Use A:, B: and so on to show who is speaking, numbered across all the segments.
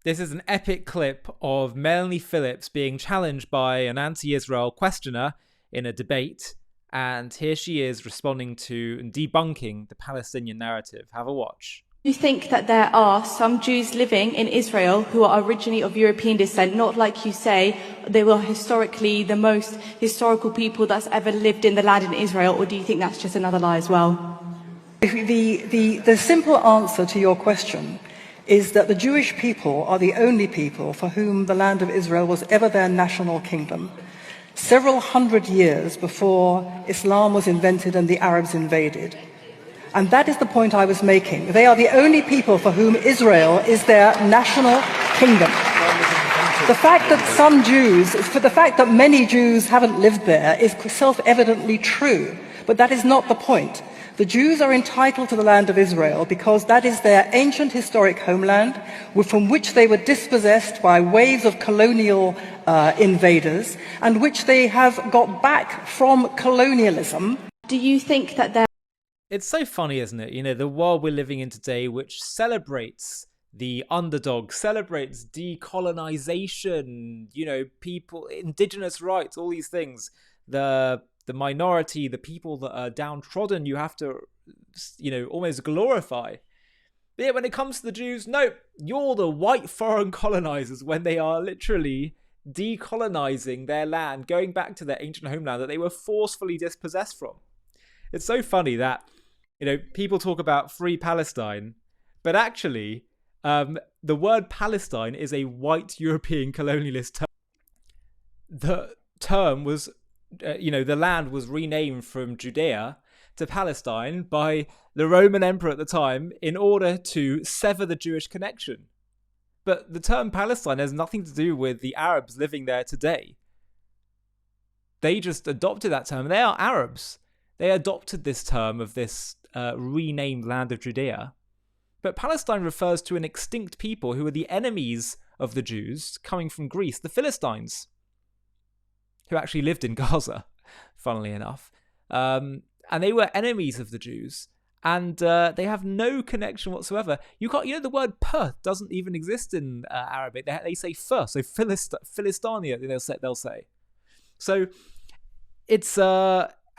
A: This is an epic clip of Melanie Phillips being challenged by an anti-Israel questioner in a debate. And here she is responding to and debunking the Palestinian narrative. Have a watch.
B: You think that there are some Jews living in Israel who are originally of European descent, not like you say, they were historically the most historical people that's ever lived in the land in Israel, or do you think that's just another lie as well?
C: The simple answer to your question is that the Jewish people are the only people for whom the land of Israel was ever their national kingdom. Several hundred years before Islam was invented and the Arabs invaded. And that is the point I was making. They are the only people for whom Israel is their national kingdom. The fact that many Jews haven't lived there is self-evidently true, but that is not the point. The Jews are entitled to the land of Israel because that is their ancient historic homeland from which they were dispossessed by waves of colonial invaders and which they have got back from colonialism.
B: Do you think that there...
A: It's so funny, isn't it? You know, the world we're living in today, which celebrates the underdog, celebrates decolonization, you know, people, indigenous rights, all these things, the minority, the people that are downtrodden, you have to, you know, almost glorify. But yet when it comes to the Jews, no, you're the white foreign colonizers when they are literally decolonizing their land, going back to their ancient homeland that they were forcefully dispossessed from. It's so funny that, you know, people talk about free Palestine, but actually, the word Palestine is a white European colonialist term. The term was, the land was renamed from Judea to Palestine by the Roman emperor at the time in order to sever the Jewish connection. But the term Palestine has nothing to do with the Arabs living there today. They just adopted that term. They are Arabs. They adopted this term of this renamed land of Judea. But Palestine refers to an extinct people who are the enemies of the Jews coming from Greece, the Philistines, who actually lived in Gaza, funnily enough. And they were enemies of the Jews. And they have no connection whatsoever. You know, the word Perth doesn't even exist in Arabic. They say fur, so Philistania, they'll say. So it's...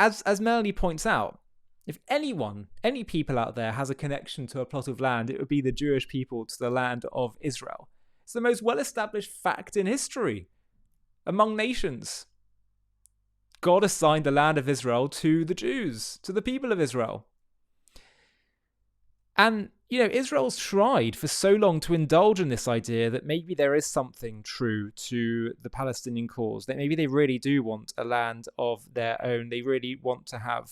A: As Melanie points out, if any people out there has a connection to a plot of land, it would be the Jewish people to the land of Israel. It's the most well-established fact in history among nations. God assigned the land of Israel to the Jews, to the people of Israel. And, you know, Israel's tried for so long to indulge in this idea that maybe there is something true to the Palestinian cause, that maybe they really do want a land of their own. They really want to have,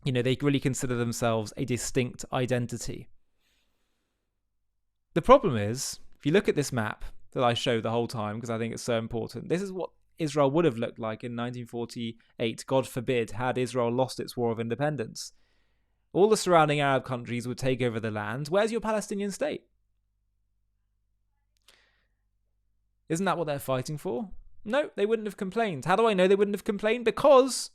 A: you know, they really consider themselves a distinct identity. The problem is, if you look at this map that I show the whole time, because I think it's so important, this is what Israel would have looked like in 1948, God forbid, had Israel lost its war of independence. All the surrounding Arab countries would take over the land. Where's your Palestinian state? Isn't that what they're fighting for? No, they wouldn't have complained. How do I know they wouldn't have complained? Because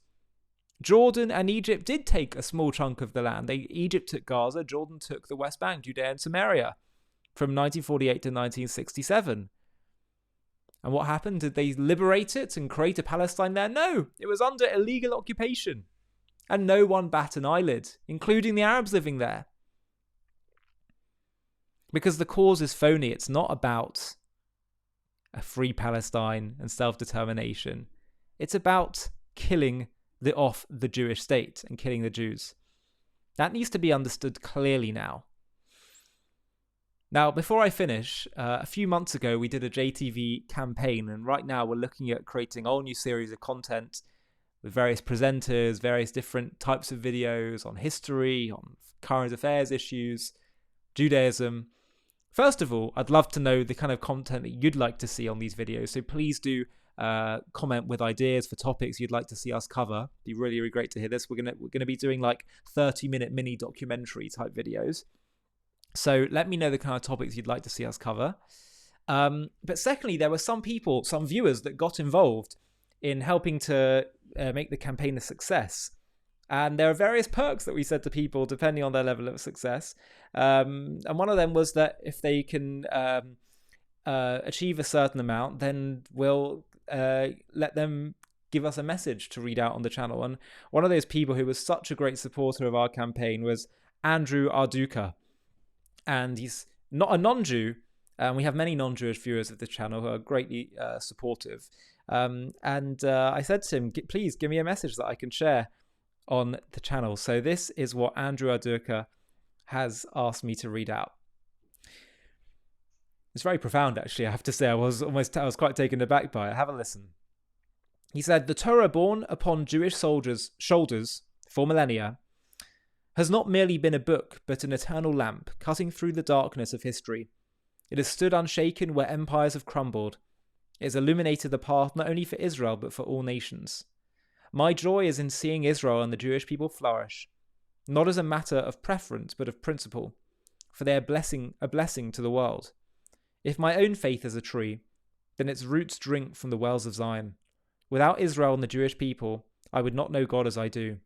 A: Jordan and Egypt did take a small chunk of the land. Egypt took Gaza, Jordan took the West Bank, Judea and Samaria from 1948 to 1967. And what happened? Did they liberate it and create a Palestine there? No, it was under illegal occupation. And no one bat an eyelid, including the Arabs living there. Because the cause is phony. It's not about a free Palestine and self-determination. It's about killing off the Jewish state and killing the Jews. That needs to be understood clearly now. Now, before I finish, a few months ago we did a JTV campaign, and right now we're looking at creating a whole new series of content with various presenters, various different types of videos on history, on current affairs issues, Judaism. First of all, I'd love to know the kind of content that you'd like to see on these videos. So please do comment with ideas for topics you'd like to see us cover. It'd be really, really great to hear this. We're gonna be doing like 30-minute mini documentary type videos. So let me know the kind of topics you'd like to see us cover. But secondly, there were some people, some viewers that got involved in helping to make the campaign a success. And there are various perks that we said to people depending on their level of success. And one of them was that if they can achieve a certain amount, then we'll let them give us a message to read out on the channel. And one of those people who was such a great supporter of our campaign was Andrew Arduka. And he's not a non-Jew. We have many non-Jewish viewers of the channel who are greatly supportive. I said to him, please give me a message that I can share on the channel. So this is what Andrew Arduka has asked me to read out. It's very profound, actually, I have to say. I was quite taken aback by it. Have a listen. He said, "The Torah borne upon Jewish soldiers' shoulders for millennia has not merely been a book, but an eternal lamp cutting through the darkness of history. It has stood unshaken where empires have crumbled. It has illuminated the path not only for Israel, but for all nations. My joy is in seeing Israel and the Jewish people flourish, not as a matter of preference, but of principle, for they are a blessing to the world. If my own faith is a tree, then its roots drink from the wells of Zion. Without Israel and the Jewish people, I would not know God as I do.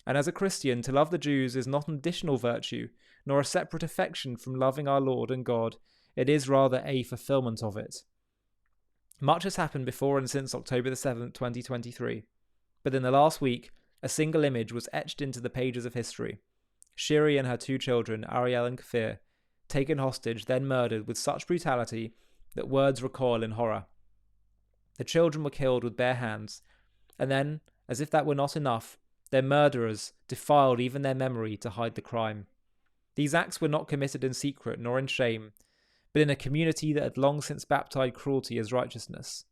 A: And as a Christian, to love the Jews is not an additional virtue, nor a separate affection from loving our Lord and God. It is rather a fulfillment of it. Much has happened before and since October the 7th, 2023. But in the last week, a single image was etched into the pages of history. Shiri and her 2 children, Ariel and Kfir, taken hostage, then murdered with such brutality that words recoil in horror. The children were killed with bare hands, and then, as if that were not enough, their murderers defiled even their memory to hide the crime. These acts were not committed in secret nor in shame, but in a community that had long since baptized cruelty as righteousness.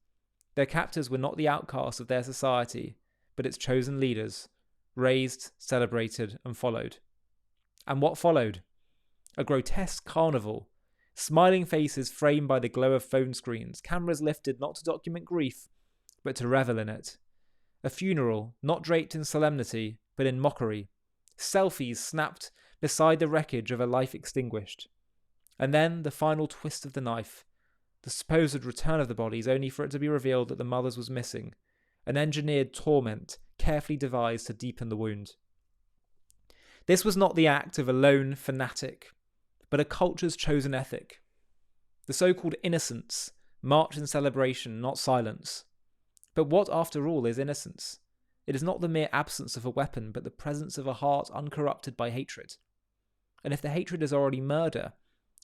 A: Their captors were not the outcasts of their society, but its chosen leaders, raised, celebrated, and followed. And what followed? A grotesque carnival. Smiling faces framed by the glow of phone screens, cameras lifted not to document grief, but to revel in it. A funeral, not draped in solemnity, but in mockery. Selfies snapped beside the wreckage of a life extinguished. And then the final twist of the knife. The supposed return of the bodies, only for it to be revealed that the mother's was missing. An engineered torment, carefully devised to deepen the wound. This was not the act of a lone fanatic, but a culture's chosen ethic. The so-called innocents march in celebration, not silence. But what, after all, is innocence? It is not the mere absence of a weapon, but the presence of a heart uncorrupted by hatred. And if the hatred is already murder,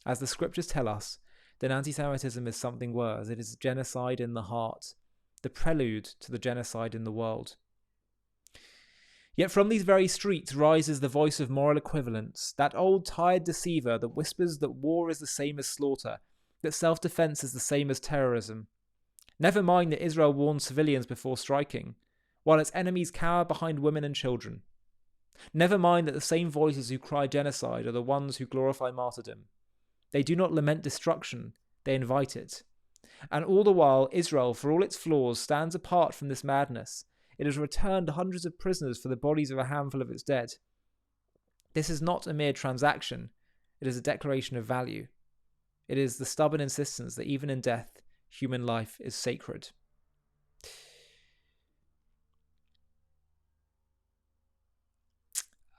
A: as the scriptures tell us, then anti-Semitism is something worse. It is genocide in the heart, the prelude to the genocide in the world. Yet from these very streets rises the voice of moral equivalence, that old tired deceiver that whispers that war is the same as slaughter, that self-defense is the same as terrorism. Never mind that Israel warned civilians before striking, while its enemies cower behind women and children. Never mind that the same voices who cry genocide are the ones who glorify martyrdom. They do not lament destruction, they invite it. And all the while, Israel, for all its flaws, stands apart from this madness. It has returned hundreds of prisoners for the bodies of a handful of its dead. This is not a mere transaction. It is a declaration of value. It is the stubborn insistence that even in death, human life is sacred.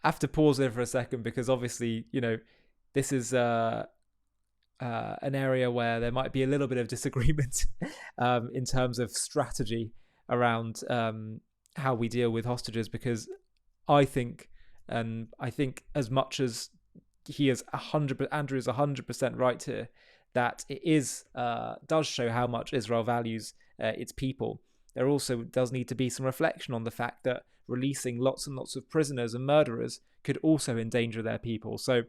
A: I have to pause there for a second because obviously, this is an area where there might be a little bit of disagreement in terms of strategy around how we deal with hostages, because I think as much as he is Andrew is 100% right here, that it is does show how much Israel values its people. There also does need to be some reflection on the fact that releasing lots and lots of prisoners and murderers could also endanger their people. So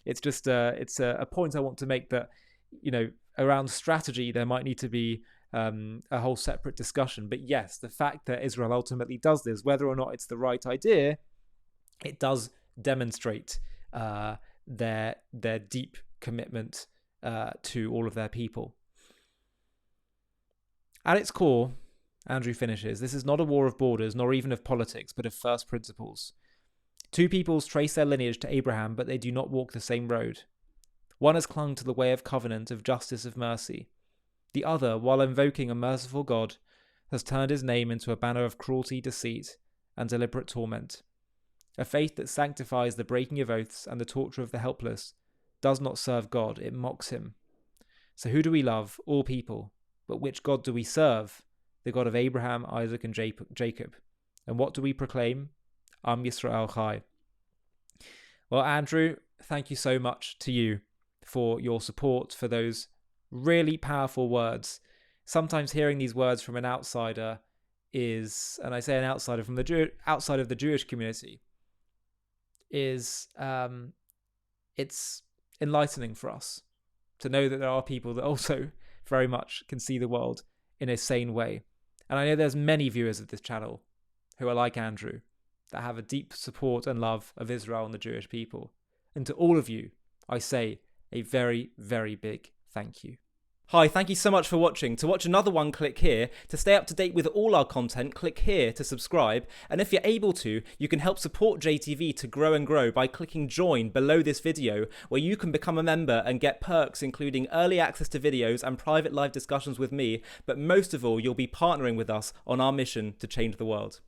A: it's just it's a point I want to make, that around strategy there might need to be a whole separate discussion. But yes, the fact that Israel ultimately does this, whether or not it's the right idea, it does demonstrate their deep commitment to all of their people. At its core, Andrew finishes, this is not a war of borders, nor even of politics, but of first principles. Two peoples trace their lineage to Abraham, but they do not walk the same road. One has clung to the way of covenant, of justice, of mercy. The other, while invoking a merciful God, has turned his name into a banner of cruelty, deceit, and deliberate torment. A faith that sanctifies the breaking of oaths and the torture of the helpless does not serve God, it mocks him. So who do we love? All people. But which God do we serve? The God of Abraham, Isaac, and Jacob. And what do we proclaim? Am Yisrael Chai. Well, Andrew, thank you so much to you for your support, for those really powerful words. Sometimes hearing these words from an outsider is, and I say an outsider from the outside of the Jewish community, is it's enlightening for us to know that there are people that also very much can see the world in a sane way. And I know there's many viewers of this channel who are like Andrew, that have a deep support and love of Israel and the Jewish people. And to all of you, I say a very, very big thank you. Hi, thank you so much for watching. To watch another one, click here. To stay up to date with all our content, click here to subscribe. And if you're able to, you can help support JTV to grow and grow by clicking join below this video, where you can become a member and get perks including early access to videos and private live discussions with me. But most of all, you'll be partnering with us on our mission to change the world.